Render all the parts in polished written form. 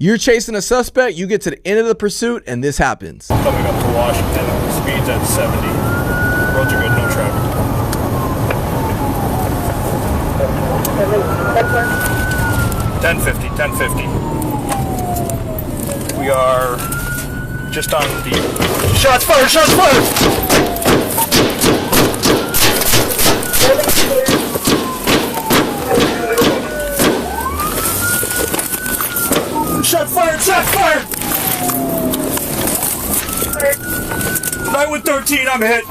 You're chasing a suspect, you get to the end of the pursuit, and this happens. Coming up to Washington, speeds at 70. Roads are good, no traffic. 1050, 1050. We are just on the... Shots fired, shots fired! Shot fired! Shot fired! 9-13, I'm hit.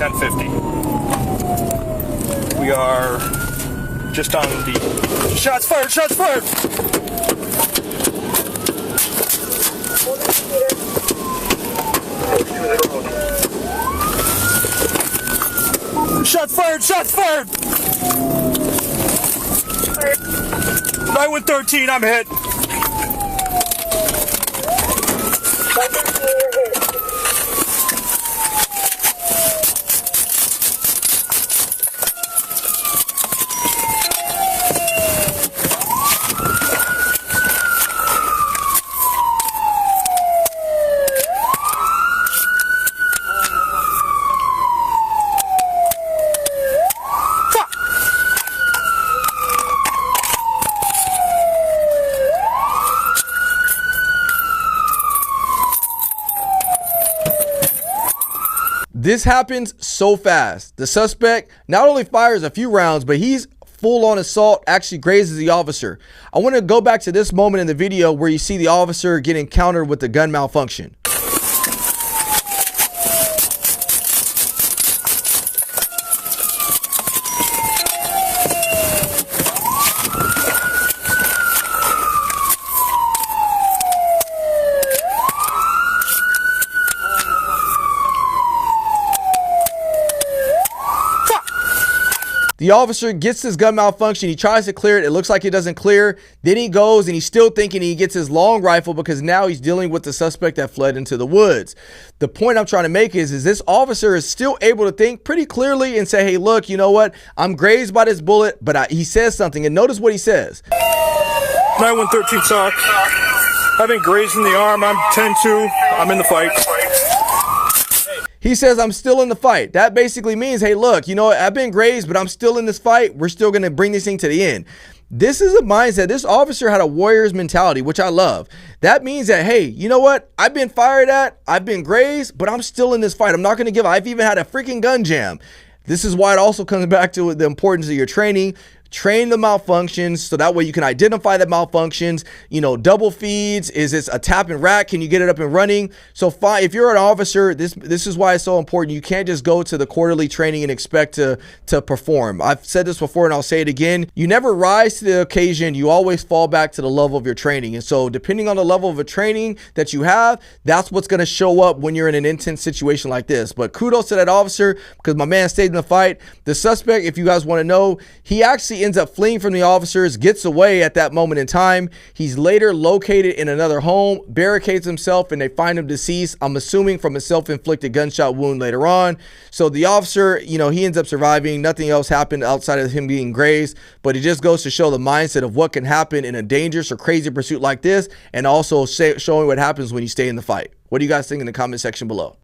$10.50. We are just on the... Shots fired! Shots fired! Shots fired! Shots fired! 9-13, I'm hit. This happens so fast. The suspect not only fires a few rounds, but he's full on assault, actually grazes the officer. I want to go back to this moment in the video where you see the officer get encountered with the gun malfunction. The officer gets his gun malfunction. He tries to clear it. It looks like it doesn't clear. Then he goes and he's still thinking he gets his long rifle because now he's dealing with the suspect that fled into the woods. The point I'm trying to make is this officer is still able to think pretty clearly and say, hey, look, you know what? I'm grazed by this bullet, but he says something, and notice what he says. 9-13 Sauk. I've been grazed in the arm. I'm 10-2. I'm in the fight. He says, I'm still in the fight. That basically means, hey, look, you know what? I've been grazed, but I'm still in this fight. We're still going to bring this thing to the end. This is a mindset. This officer had a warrior's mentality, which I love. That means that, hey, you know what? I've been fired at, I've been grazed, but I'm still in this fight. I'm not going to give up. I've even had a freaking gun jam. This is why it also comes back to the importance of your training. Train the malfunctions so that way you can identify the malfunctions. You know, double feeds. Is this a tap and rack? Can you get it up and running? So fine, if you're an officer, this is why it's so important. You can't just go to the quarterly training and expect to perform. I've said this before and I'll say it again. You never rise to the occasion. You always fall back to the level of your training. And so depending on the level of a training that you have, that's what's going to show up when you're in an intense situation like this. But kudos to that officer because my man stayed in the fight. The suspect, if you guys want to know, he actually ends up fleeing from the officers, gets away at that moment in time. He's later located in another home, barricades himself, and they find him deceased. I'm assuming from a self-inflicted gunshot wound later on. So the officer, you know, he ends up surviving. Nothing else happened outside of him being grazed, but it just goes to show the mindset of what can happen in a dangerous or crazy pursuit like this, and also showing what happens when you stay in the fight. What do you guys think in the comment section below?